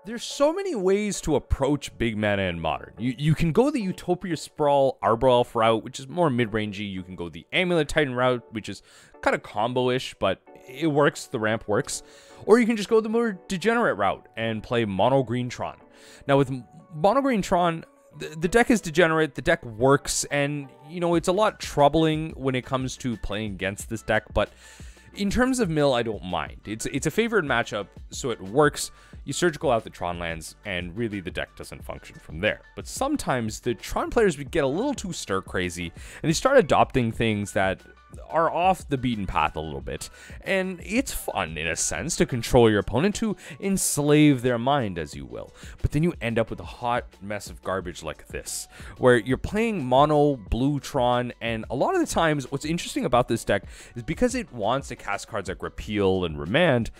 there's so many ways to approach big mana in Modern. You can go the Utopia Sprawl Arbor Elf route, which is more mid-rangey. You can go the Amulet Titan route, which is kind of combo-ish, but it works. The ramp works. Or you can just go the more degenerate route and play Mono Green Tron. Now, with Mono Green Tron, the deck is degenerate, the deck works, and, you know, it's a lot troubling when it comes to playing against this deck, but in terms of mill, I don't mind. It's a favored matchup, so it works. You surgical out the Tron lands, and really the deck doesn't function from there. But sometimes the Tron players would get a little too stir crazy, and they start adopting things that are off the beaten path a little bit. And it's fun, in a sense, to control your opponent, to enslave their mind, as you will. But then you end up with a hot mess of garbage like this, where you're playing mono Blue Tron, and a lot of the times, what's interesting about this deck is because it wants to cast cards like Repeal and Remand,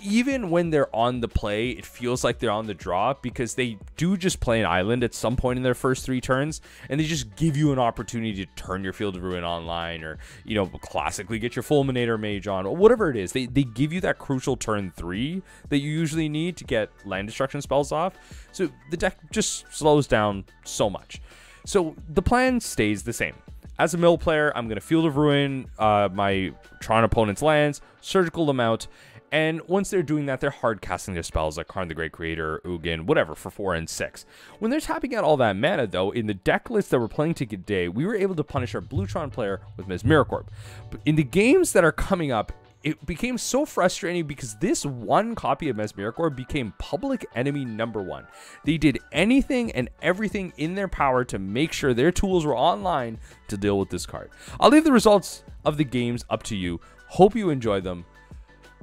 even when they're on the play, it feels like they're on the draw, because they do just play an island at some point in their first 3 turns, and they just give you an opportunity to turn your Field of Ruin online, or, you know, classically get your Fulminator Mage on, or whatever it is. They give you that crucial turn 3 that you usually need to get land destruction spells off. So the deck just slows down so much. So the plan stays the same. As a mill player, I'm going to Field of Ruin my Tron opponent's lands, surgical them out, and once they're doing that, they're hard casting their spells like Karn the Great Creator, Ugin, whatever, for 4 and 6. When they're tapping out all that mana, though, in the deck list that we're playing today, we were able to punish our Blue Tron player with Mesmeric Orb. But in the games that are coming up, it became so frustrating because this one copy of Mesmeric Orb became public enemy #1. They did anything and everything in their power to make sure their tools were online to deal with this card. I'll leave the results of the games up to you. Hope you enjoy them.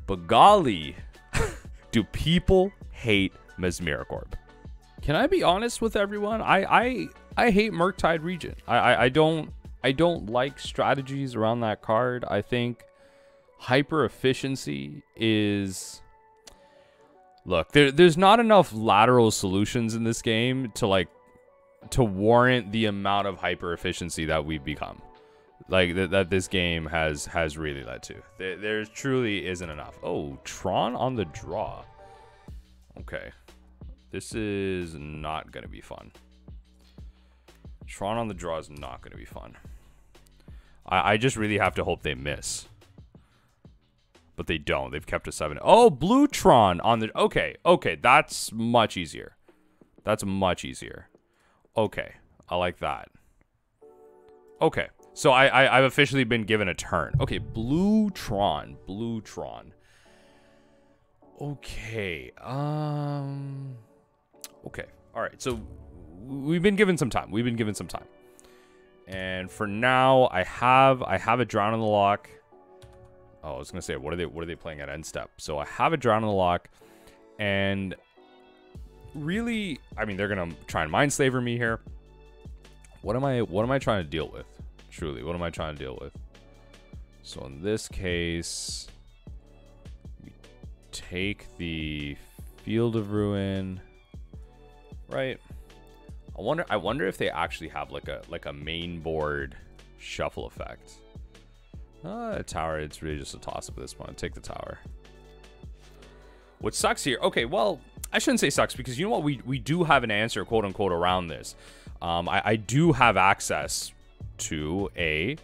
But golly, do people hate Mesmeric Orb? Can I be honest with everyone? I hate Murktide Regent. I don't like strategies around that card. I think hyper efficiency is, look, there's not enough lateral solutions in this game to warrant the amount of hyper efficiency that we've become. Like, that this game has really led to. There truly isn't enough. Oh, Tron on the draw. Okay. This is not going to be fun. Tron on the draw is not going to be fun. I just really have to hope they miss. But they don't. They've kept a 7. Oh, Blue Tron on the... Okay, okay. That's much easier. That's much easier. Okay. I like that. Okay. So I've officially been given a turn. Okay, Blue Tron. Blue Tron. Okay. Okay. All right. So we've been given some time. We've been given some time. And for now, I have a Drown in the Loch. Oh, I was gonna say, what are they playing at end step? So I have a Drown in the Loch, and really, I mean, they're gonna try and Mindslaver me here. What am I trying to deal with? Truly, what am I trying to deal with? So in this case, we take the Field of Ruin, right? I wonder if they actually have like a main board shuffle effect. A tower, it's really just a toss up at this point. Take the tower. What sucks here? Okay, well, I shouldn't say sucks, because you know what? We do have an answer, quote unquote, around this. I do have access to a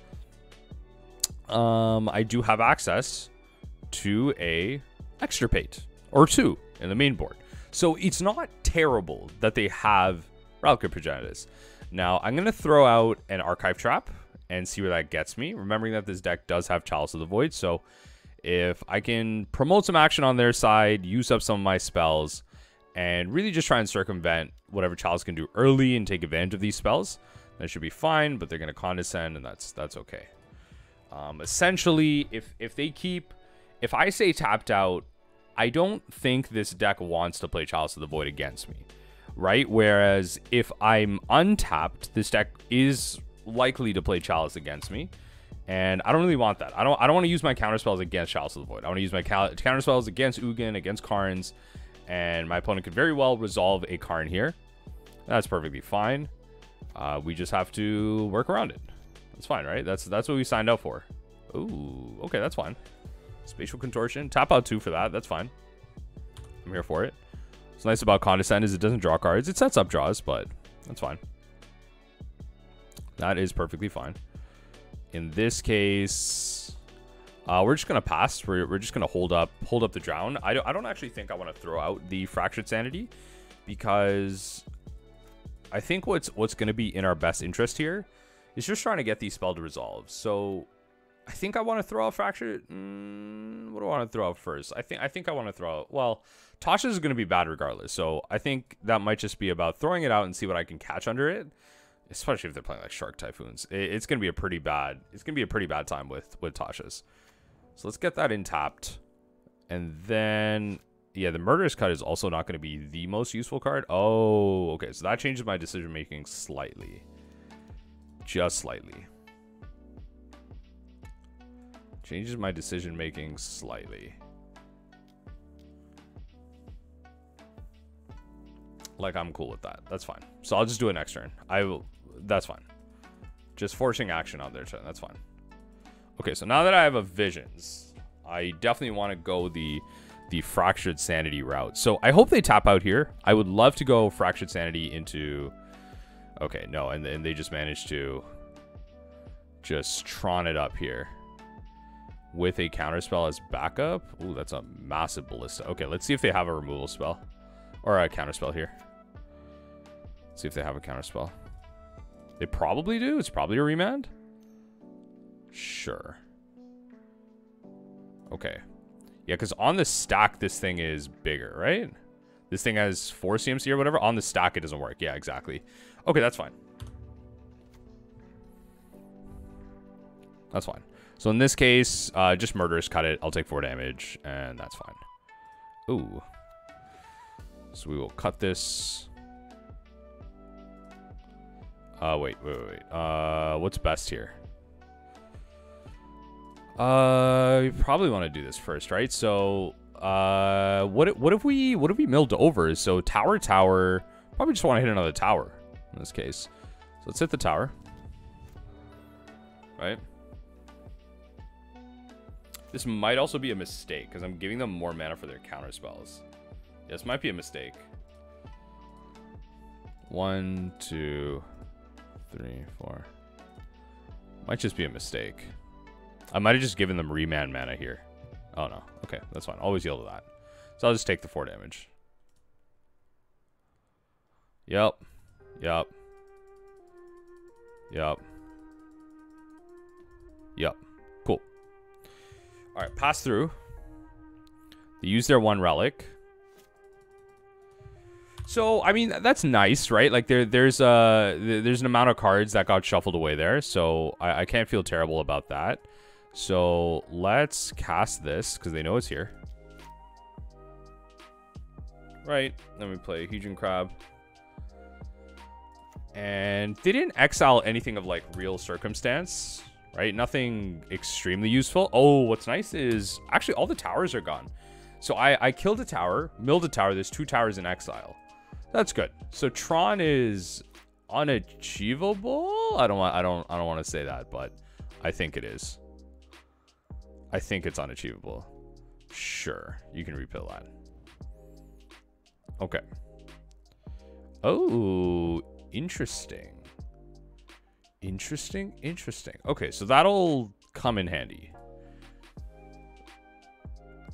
extirpate or 2 in the main board. So it's not terrible that they have Relic Progenitus. Now I'm gonna throw out an Archive Trap and see where that gets me, remembering that this deck does have Chalice of the Void. So if I can promote some action on their side, use up some of my spells, and really just try and circumvent whatever Chalice can do early and take advantage of these spells, that should be fine. But they're going to Condescend, and that's okay. Essentially, if I say tapped out, I don't think this deck wants to play Chalice of the Void against me, right? Whereas if I'm untapped, this deck is likely to play Chalice against me, and I don't really want that. I don't want to use my counterspells against Chalice of the Void. I want to use my counterspells against Ugin, against Karns, and my opponent could very well resolve a Karn here. That's perfectly fine. We just have to work around it. That's fine, right? That's what we signed up for. Ooh, okay, that's fine. Spatial Contortion, tap out 2 for that. That's fine. I'm here for it. What's nice about Condescend is it doesn't draw cards. It sets up draws, but that's fine. That is perfectly fine. In this case, we're just gonna pass. We're just gonna hold up the drown. I don't actually think I want to throw out the Fractured Sanity, because I think what's gonna be in our best interest here is just trying to get these spell to resolve. So I think I want to throw out Fractured. What do I want to throw out first? I think I want to throw out, well, Tasha is going to be bad regardless. So I think that might just be about throwing it out and see what I can catch under it. Especially if they're playing like Shark Typhoons. It's going to be a pretty bad, time with Tasha's. So let's get that in tapped. And then, yeah, the Murderous Cut is also not going to be the most useful card. Oh, okay. So that changes my decision making slightly. Just slightly. Changes my decision making slightly. Like, I'm cool with that. That's fine. So I'll just do it next turn. That's fine. Just forcing action on their turn. That's fine. Okay, so now that I have a Visions, I definitely want to go the Fractured Sanity route. So I hope they tap out here. I would love to go Fractured Sanity into... Okay, no, and they just managed to just Tron it up here with a counterspell as backup. Ooh, that's a massive ballista. Okay, let's see if they have a removal spell or a counterspell here. Let's see if they have a counterspell. They probably do. It's probably a remand. Sure. Okay. Yeah, because on the stack, this thing is bigger, right? This thing has 4 CMC or whatever. On the stack, it doesn't work. Yeah, exactly. Okay, that's fine. That's fine. So in this case, just Murderous Cut it. I'll take 4 damage, and that's fine. Ooh. So we will cut this. Wait. What's best here? You probably want to do this first, right? So, what if we milled over? So tower. Probably just want to hit another tower in this case. So let's hit the tower. Right. This might also be a mistake because I'm giving them more mana for their counter spells. This might be a mistake. 1, 2, 3, 4. Might just be a mistake. I might have just given them remand mana here. Oh no. Okay, that's fine. Always yield to that. So I'll just take the 4 damage. Yep. Cool. Alright, pass through. They use their 1 relic. So, I mean, that's nice, right? Like, there's an amount of cards that got shuffled away there. So, I can't feel terrible about that. So, let's cast this, because they know it's here. Right. Then we play Hedron Crab. And they didn't exile anything of, like, real circumstance. Right? Nothing extremely useful. Oh, what's nice is... Actually, all the towers are gone. So, I killed a tower, milled a tower. There's 2 towers in exile. That's good. So Tron is unachievable. I don't want to say that, but I think it is. I think it's unachievable. Sure, you can repill that. Okay. Oh, interesting. Interesting. Okay, so that'll come in handy.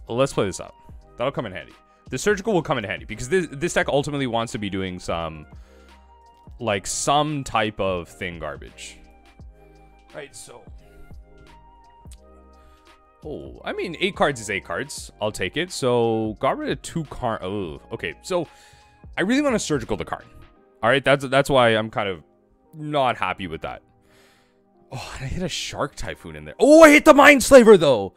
Let's play this out. That'll come in handy. The surgical will come in handy because this deck ultimately wants to be doing some type of thing garbage. Right, so... Oh, I mean, 8 cards is 8 cards. I'll take it. So, got rid of 2 cards. Oh, okay. So, I really want to surgical the card. All right, that's why I'm kind of not happy with that. Oh, I hit a Shark Typhoon in there. Oh, I hit the Mindslaver, though.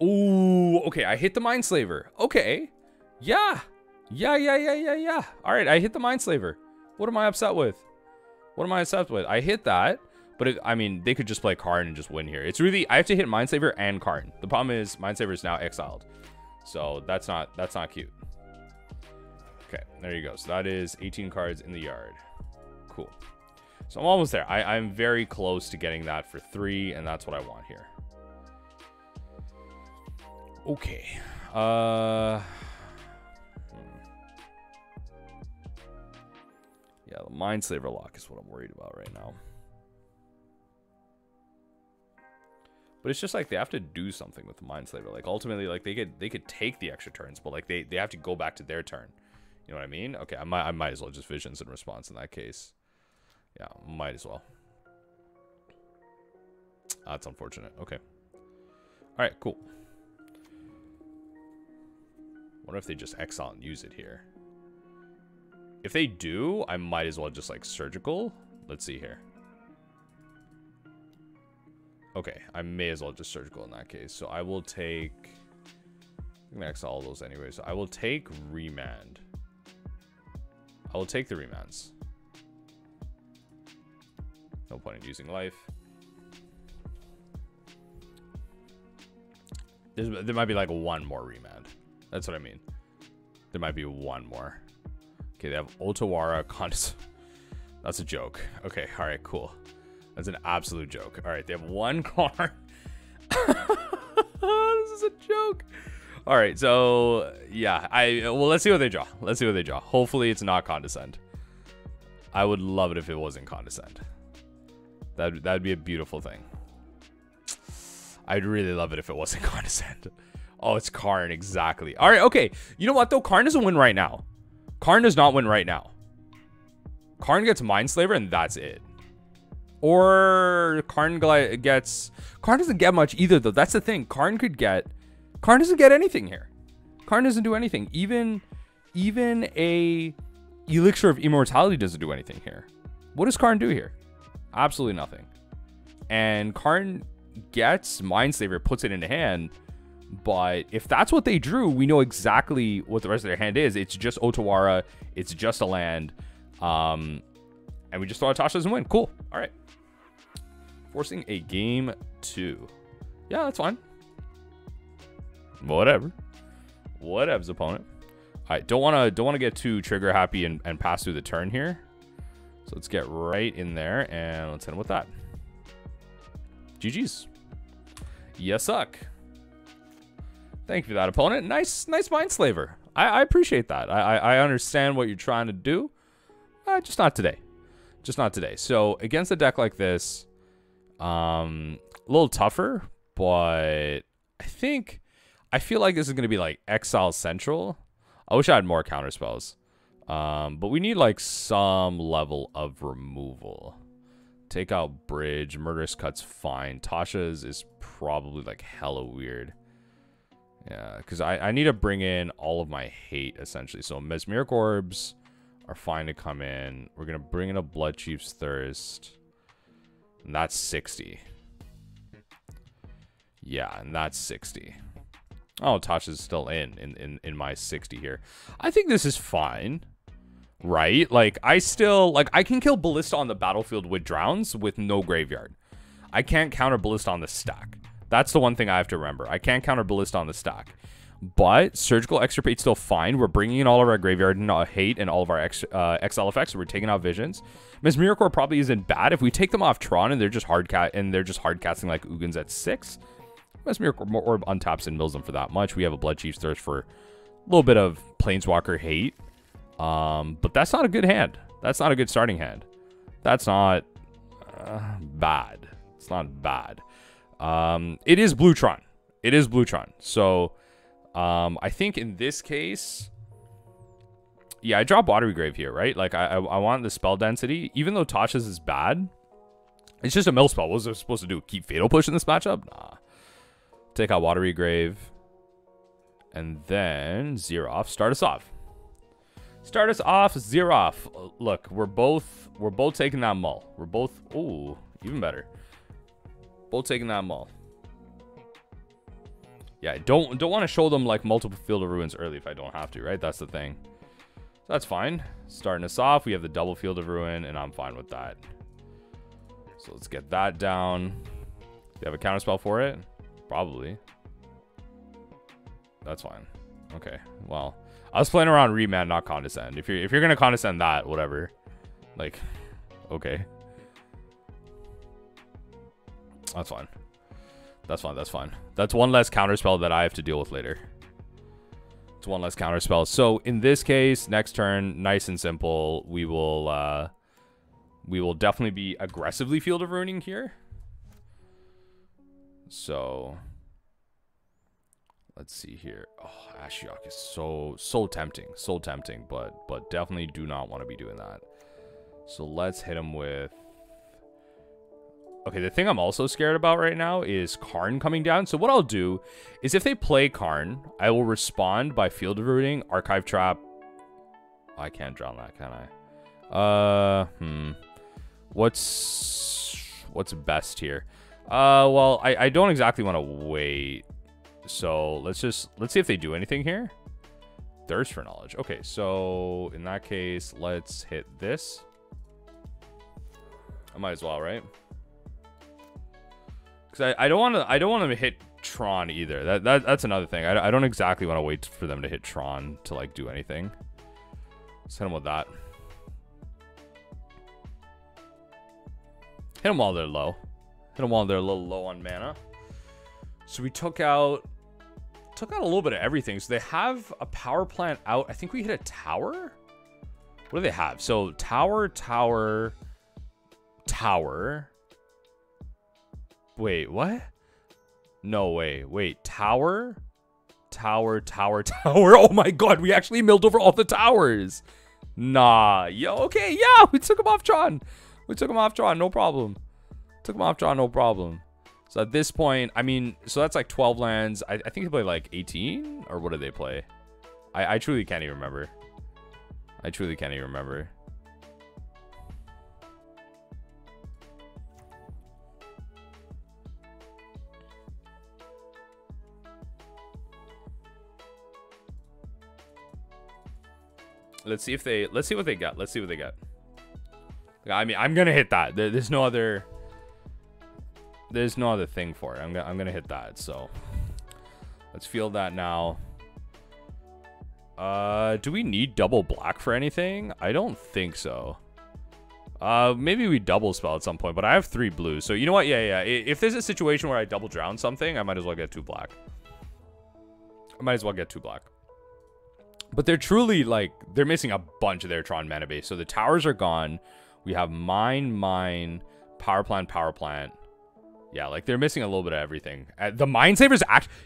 Oh, okay. I hit the Mindslaver. Okay. Yeah. All right, I hit the Mindslaver. What am I upset with? I hit that, but I mean, they could just play Karn and just win here. It's really, I have to hit Mindslaver and Karn. The problem is Mindslaver is now exiled. So that's not cute. Okay, there you go. So that is 18 cards in the yard. Cool. So I'm almost there. I'm very close to getting that for 3, and that's what I want here. Okay. Yeah, the Mindslaver Loch is what I'm worried about right now. But it's just like they have to do something with the Mindslaver. Like ultimately, like they could take the extra turns, but like they have to go back to their turn. You know what I mean? Okay, I might as well just Visions in response in that case. Yeah, might as well. That's unfortunate. Okay. All right, cool. What if they just exile and use it here? If they do, I might as well just like surgical. Let's see here. Okay, I may as well just surgical in that case. So I will take... I'm going to exile all those anyway. So I will take Remand. I will take the Remands. No point in using life. There might be like one more Remand. That's what I mean. There might be one more. Okay, they have Otawara Condis. That's a joke. Okay, all right, cool. That's an absolute joke. All right, they have one card. This is a joke. All right, so yeah, well, let's see what they draw. Let's see what they draw. Hopefully, it's not Condescend. I would love it if it wasn't Condescend. That'd be a beautiful thing. I'd really love it if it wasn't Condescend. Oh, it's Karn, exactly. All right, okay. You know what though? Karn doesn't win right now. Karn does not win right now. Karn gets Mindslaver and that's it. Or Karn gets... Karn doesn't get much either, though. That's the thing. Karn doesn't get anything here. Karn doesn't do anything. Even a Elixir of Immortality doesn't do anything here. What does Karn do here? Absolutely nothing. And Karn gets Mindslaver, puts it into hand. But if that's what they drew, we know exactly what the rest of their hand is. It's just Otawara. It's just a land. And we just thought Tasha doesn't win. Cool. All right. Forcing a game 2. Yeah, that's fine. Whatever. Whatevs, opponent. All right, don't wanna get too trigger happy and pass through the turn here. So let's get right in there and let's hit him with that. GG's. You suck. Thank you for that, opponent. Nice Mindslaver. I appreciate that. I understand what you're trying to do. Just not today. Just not today. So against a deck like this, a little tougher, but I feel like this is going to be like Exile Central. I wish I had more counter spells. But we need like some level of removal. Take out Bridge. Murderous Cut's fine. Tasha's is probably like hella weird. Yeah, because I need to bring in all of my hate, essentially. So Mesmeric Orbs are fine to come in. We're going to bring in a Blood Chief's Thirst. And that's 60. Yeah, and that's 60. Oh, Tasha's still in my 60 here. I think this is fine. Right? Like, I can kill Ballista on the battlefield with Drowns with no graveyard. I can't counter Ballista on the stack. That's the one thing I have to remember. I can't counter Ballista on the stack. But Surgical Extirpate's still fine. We're bringing in all of our graveyard and hate and all of our XL effects. So we're taking out Visions. Mesmeric Orb probably isn't bad. If we take them off Tron and they're just hard casting like Ugins at 6, Mesmeric Orb untaps and mills them for that much. We have a Blood Chief's Thirst for a little bit of Planeswalker hate. But that's not a good hand. That's not a good starting hand. That's not bad. It's not bad. It is Blue Tron. It is Blue Tron. So I think in this case, yeah, I drop Watery Grave here, right? Like I want the spell density, even though Tasha's is bad. It's just a mill spell. What was it supposed to do? Keep Fatal Push in this matchup? Nah. Take out Watery Grave, and then 0 off. Start us off. Start us off. 0 off. Look, we're both taking that mull. We're both. Ooh, even better. Both taking that mull. Yeah, don't want to show them like multiple Field of Ruins early if I don't have to, right? That's the thing. So that's fine. Starting us off, we have the double Field of Ruin, and I'm fine with that. So let's get that down. Do you have a counterspell for it? Probably. That's fine. Okay. Well, I was playing around Remand, not Condescend. If you're gonna Condescend that, whatever. Like, okay. That's fine. That's fine. That's fine. That's one less counterspell that I have to deal with later. It's one less counter spell. So in this case, next turn, nice and simple. We will definitely be aggressively Field of Ruining here. So let's see here. Oh, Ashiok is so tempting, but definitely do not want to be doing that. So let's hit him with. Okay, the thing I'm also scared about right now is Karn coming down. So what I'll do is if they play Karn, I will respond by Field of Rooting, Archive Trap. I can't drown that, can I? What's best here? Well, I don't exactly want to wait. So let's see if they do anything here. Thirst for Knowledge. Okay, so in that case, let's hit this. I might as well, right? Because I don't want to hit Tron either. That's another thing. I don't exactly want to wait for them to hit Tron to like do anything. Let's hit them with that. Hit them while they're low. Hit them while they're a little low on mana. So we took out a little bit of everything. So they have a power plant out. I think we hit a tower. What do they have? So tower. Wait, what? No way. Wait, tower. Oh my god, we actually milled over all the towers. Nah, yo, okay, yeah, we took him off Tron. No problem. So at this point, I mean, so that's like 12 lands. I think they play like 18, or what do they play? I truly can't even remember. Let's see what they got. I mean, I'm gonna hit that. There's no other thing for it. I'm gonna hit that. So let's field that now. Do we need double black for anything? I don't think so. Maybe we double spell at some point, but I have 3 blues. So you know what? Yeah. If there's a situation where I double drown something, I might as well get 2 black. But they're truly, like, they're missing a bunch of their Tron mana base. So the towers are gone. We have mine, power plant. Yeah, like, they're missing a little bit of everything. The Mindslaver's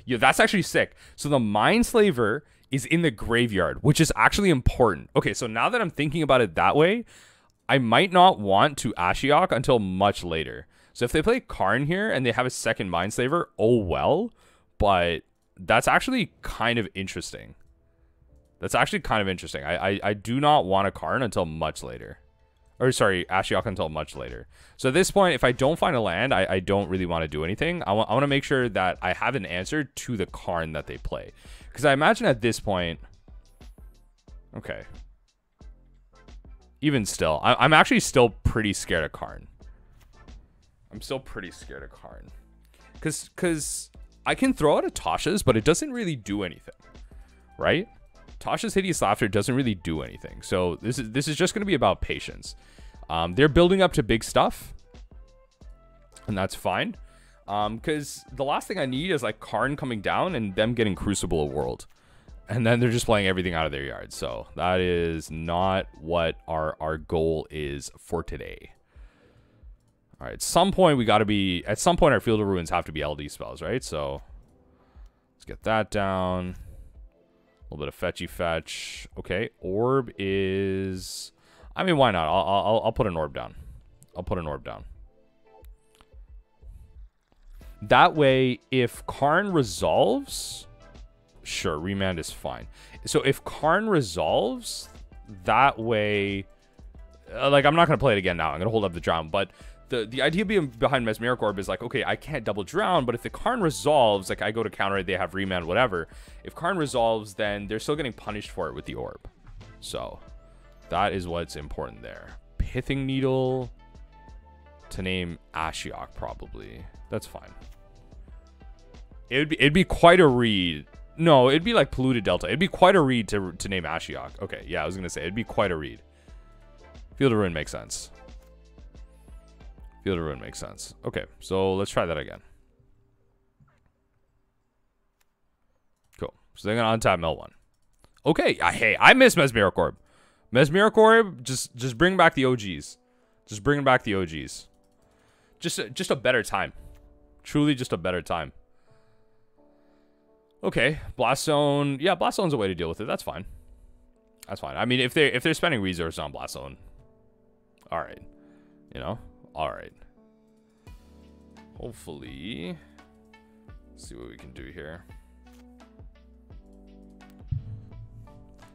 that's actually sick. So the Mindslaver is in the graveyard, which is actually important. Okay, so now that I'm thinking about it that way, I might not want to Ashiok until much later. So if they play Karn here and they have a second Mindslaver, oh well. But that's actually kind of interesting. I do not want a Karn until much later. Or, sorry, Ashiok until much later. So at this point, if I don't find a land, I don't really want to do anything. I want to make sure that I have an answer to the Karn that they play. Because I imagine at this point... Okay. Even still, I'm actually still pretty scared of Karn. Because I can throw out a Tasha's, but it doesn't really do anything. Right? Tasha's Hideous Laughter doesn't really do anything. So this is just going to be about patience. They're building up to big stuff. And that's fine. Because the last thing I need is like Karn coming down and them getting Crucible of World. And then they're just playing everything out of their yard. So that is not what our goal is for today. All right, at some point our Field of Ruins have to be LD spells, right? So let's get that down. A little bit of fetchy fetch. Okay, orb is... I mean, why not? I'll put an orb down. That way, if Karn resolves... Sure, remand is fine. So if Karn resolves, that way... like, I'm not going to play it again now. I'm going to hold up the drown. But the idea behind Mesmeric Orb is like, okay, I can't double drown, but if the Karn resolves, like I go to counter it, they have remand, whatever. If Karn resolves, then they're still getting punished for it with the orb. So that is what's important there. Pithing Needle to name Ashiok, probably. That's fine. It'd be quite a read. No, it'd be like Polluted Delta. It'd be quite a read to name Ashiok. Okay, yeah, I was gonna say it'd be quite a read. Field of Ruin makes sense. Okay, so let's try that again. Cool. So they're gonna untap mill 1. Okay, hey, I miss Mesmeric Orb. Mesmeric Orb, just bring back the OGs. Just bring back the OGs. Just a better time. Truly just a better time. Okay, Blast Zone. Yeah, Blast Zone's a way to deal with it. That's fine. That's fine. I mean, if they're spending resources on Blast Zone, all right. You know, all right. Hopefully, let's see what we can do here.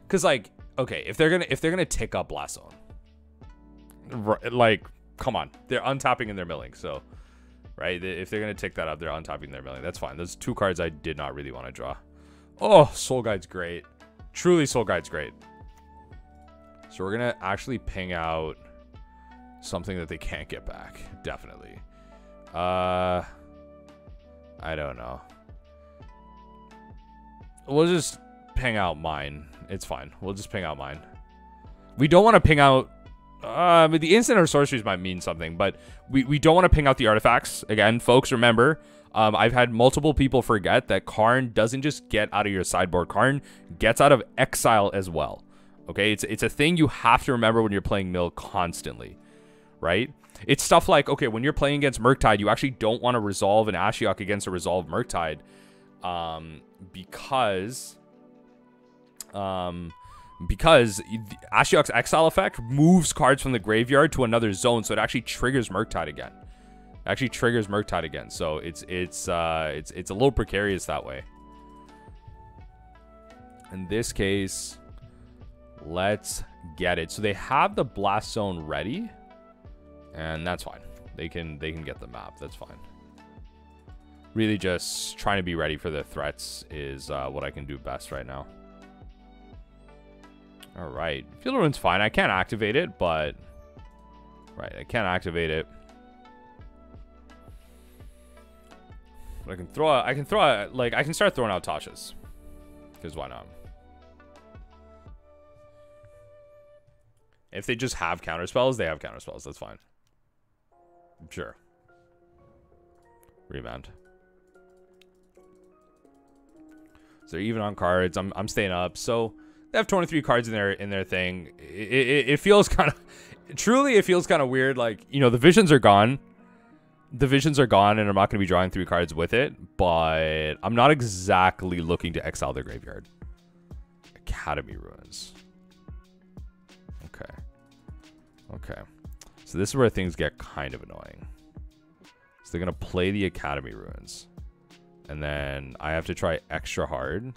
Cause like, okay, if they're gonna tick up Blast Zone, like, come on, they're untapping and they're milling. So, right, if they're gonna tick that up, they're untapping and they're milling. That's fine. Those 2 cards I did not really want to draw. Oh, Soul Guide's great. Truly, Soul Guide's great. So we're gonna actually ping out something that they can't get back. Definitely. I don't know. We'll just ping out mine. It's fine. We'll just ping out mine. We don't want to ping out... the instant or sorceries might mean something, but we don't want to ping out the artifacts. Again, folks, remember, I've had multiple people forget that Karn doesn't just get out of your sideboard. Karn gets out of exile as well. Okay, it's a thing you have to remember when you're playing Mill constantly, right? It's stuff like, okay, when you're playing against Murktide, you actually don't want to resolve an Ashiok against a resolved Murktide, because Ashiok's exile effect moves cards from the graveyard to another zone, so it actually triggers Murktide again. So it's a little precarious that way. In this case, let's get it. So they have the Blast Zone ready, and that's fine. They can get the map. That's fine. Really just trying to be ready for the threats is what I can do best right now. All right, Field of Ruin's fine. I can't activate it, but I can't activate it. But I can start throwing out Tashas, because why not? If they just have counterspells, they have counterspells. That's fine. Sure. Rebound. So they're even on cards. I'm staying up. So they have 23 cards in their thing. It feels kind of, truly, it feels kind of weird. Like, you know, the visions are gone. The visions are gone, and I'm not going to be drawing 3 cards with it. But I'm not exactly looking to exile their graveyard. Academy Ruins. Okay. So this is where things get kind of annoying. So they're going to play the Academy Ruins. And then I have to try extra hard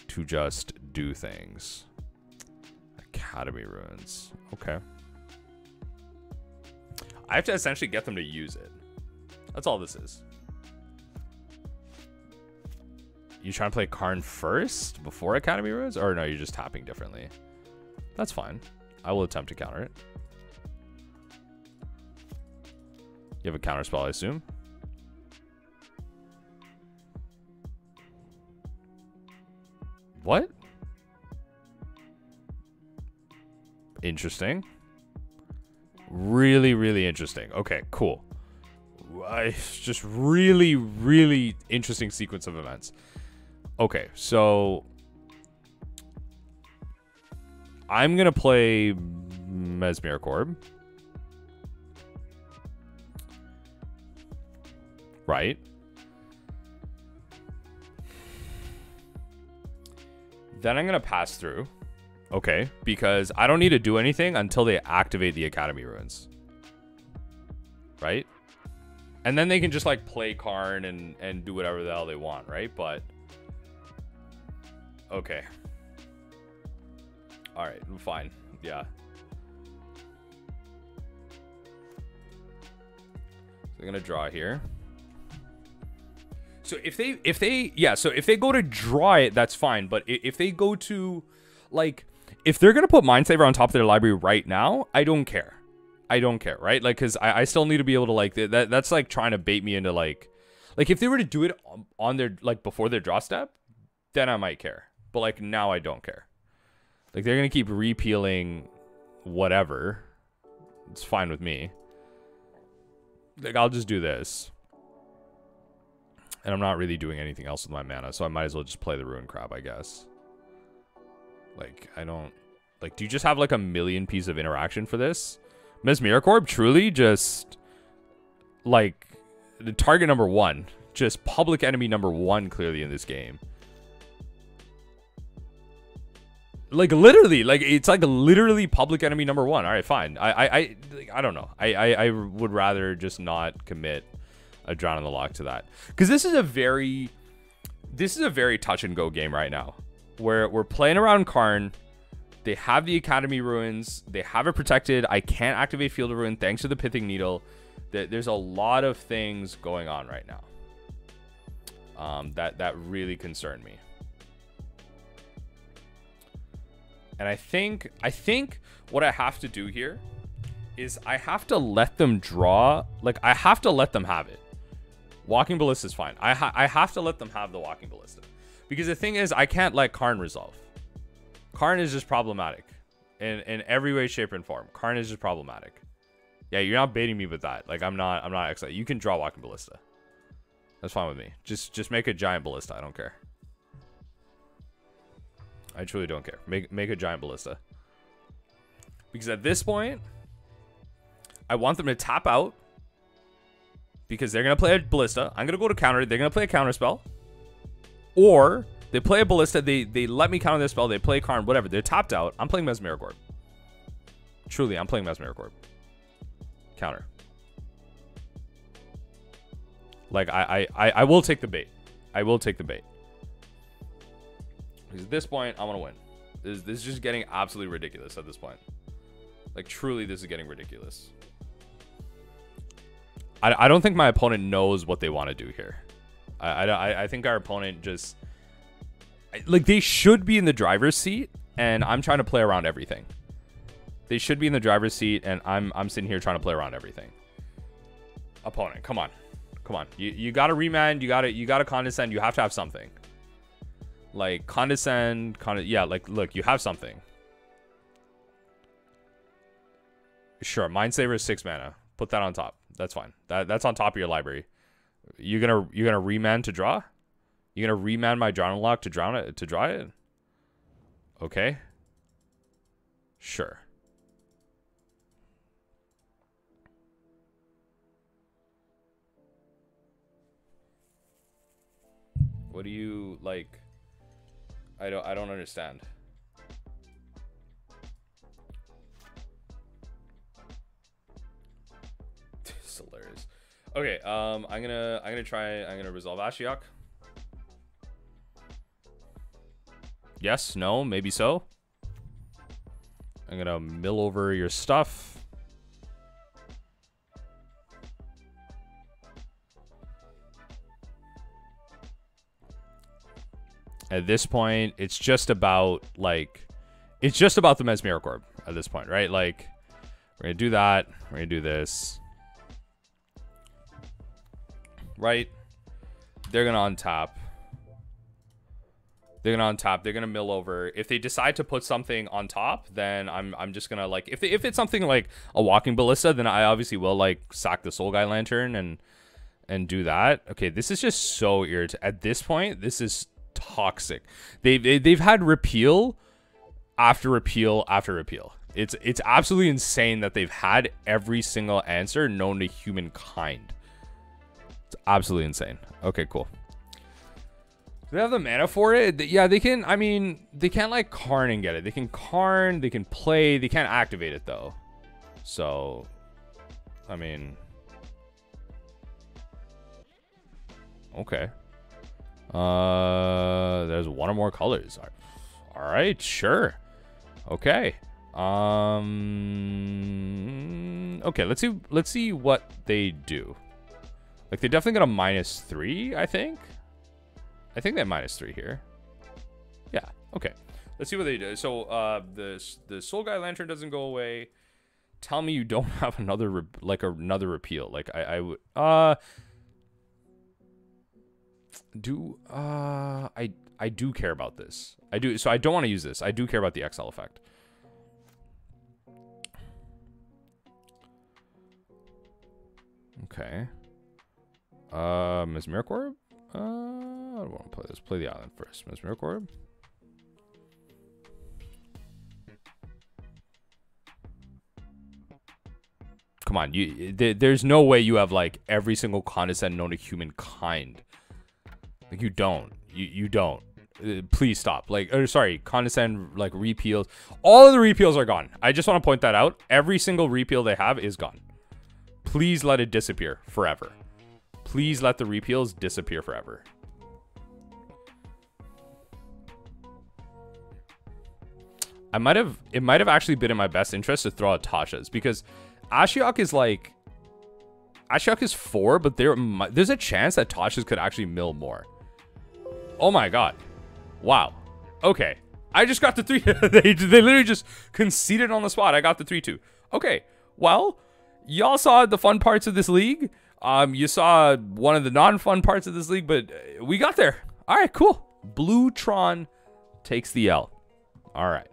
to just do things. Academy Ruins. Okay. I have to essentially get them to use it. That's all this is. You trying to play Karn first before Academy Ruins? Or no, you're just tapping differently. That's fine. I will attempt to counter it. You have a counter spell, I assume. What? Interesting. Really, really interesting. Okay, cool. Just really, really interesting sequence of events. Okay, so I'm going to play Mesmeric Orb. Right. Then I'm going to pass through. Okay, because I don't need to do anything until they activate the Academy Ruins. Right? And then they can just like play Karn and do whatever the hell they want, right? But okay. All right, fine. Yeah. They're going to draw here. So if they go to draw it, that's fine. But if they go to, like, if they're going to put Mindsaver on top of their library right now, I don't care. I don't care, right? Like, because I still need to be able to, like, that's like trying to bait me into, like if they were to do it on their, like, before their draw step, then I might care. But, like, now I don't care. Like, they're going to keep repealing whatever. It's fine with me. Like, I'll just do this. And I'm not really doing anything else with my mana, so I might as well just play the Ruin Crab, I guess. Like, I don't... Like, do you just have, like, a million pieces of interaction for this? Mesmeric Orb, truly just... Like, the target number 1. Just public enemy number 1, clearly, in this game. Like, literally. Like, it's, like, literally public enemy number 1. Alright, fine. I don't know. I would rather just not commit a Drown in the Loch to that. Because this is a very... This is a very touch-and-go game right now. Where we're playing around Karn... They have the Academy Ruins. They have it protected. I can't activate Field of Ruin thanks to the Pithing Needle. There's a lot of things going on right now. That really concern me. And I think what I have to do here is I have to let them draw. Like, I have to let them have it. Walking Ballista is fine. I have to let them have the Walking Ballista. Because the thing is, I can't let Karn resolve. Karn is just problematic in every way, shape, and form. Karn is just problematic. Yeah, you're not baiting me with that. Like, I'm not excited. You can draw Walking Ballista. That's fine with me. Just make a giant ballista. I don't care. I truly don't care. Make a giant ballista. Because at this point, I want them to tap out. Because they're gonna play a ballista. I'm gonna go to counter. They're gonna play a counter spell. Or they play a ballista, they let me counter their spell, they play Karn, whatever. They're tapped out. I'm playing Mesmeric Orb. Truly, I'm playing Mesmeric Orb. Counter. Like, I will take the bait. I will take the bait. Because at this point, I want to win. This is just getting absolutely ridiculous at this point. Like, truly, this is getting ridiculous. I don't think my opponent knows what they want to do here. I think our opponent just... Like, they should be in the driver's seat, and I'm trying to play around everything. They should be in the driver's seat, and I'm sitting here trying to play around everything. Opponent, come on. Come on. You gotta remand, you gotta condescend, you have to have something. Like, condescend, yeah, like, look, you have something. Sure, Mind Saver is 6 mana. Put that on top. That's fine. That's on top of your library. You're gonna remand to draw? You're gonna remand my Drown in the Loch to draw it? Okay. Sure. What do you like? I don't understand. This is hilarious. Okay, I'm gonna resolve Ashiok. Yes, no, maybe so. I'm gonna mill over your stuff. At this point, it's just about, like, it's just about the Mesmeric Orb at this point, right? Like, we're gonna do that. We're gonna do this. Right? They're gonna untap. They're gonna untap. They're gonna mill over. If they decide to put something on top, then I'm just gonna, like, if it's something like a Walking Ballista, then I obviously will, like, sack the Soul Guy Lantern and do that. Okay, this is just so irritating. At this point, this is toxic. They've had repeal after repeal after repeal. It's absolutely insane that they've had every single answer known to humankind. It's absolutely insane. Okay, cool. Do they have the mana for it? Yeah, they can. I mean, they can't, like, Karn and get it. They can Karn, they can play, they can't activate it though. So, I mean, okay. There's one or more colors. All right, sure. Okay. Okay, let's see what they do. Like, they definitely got a -3, I think. I think they have -3 here. Yeah, okay. Let's see what they do. So, the Soul Guy Lantern doesn't go away. Tell me you don't have another repeal. Like, I would I do care about this. I do. So I don't want to use this. I do care about the XL effect. Okay. Mesmeric Orb? I don't want to play this. Play the island first. Mesmeric Orb. come on. There's no way you have like every single condescend known to humankind. Like you don't. You don't. Please stop. Like, or sorry, condescend, like repeals. All of the repeals are gone. I just want to point that out. Every single repeal they have is gone. Please let it disappear forever. Please let the repeals disappear forever. It might have actually been in my best interest to throw out Tasha's, because Ashiok is like, Ashiok is 4, but there's a chance that Tasha's could actually mill more. Oh my god. Wow. Okay. I just got the 3. they literally just conceded on the spot. I got the 3-2. Okay. Well, y'all saw the fun parts of this league. You saw one of the non-fun parts of this league, but we got there. All right, cool. Blue Tron takes the L. All right.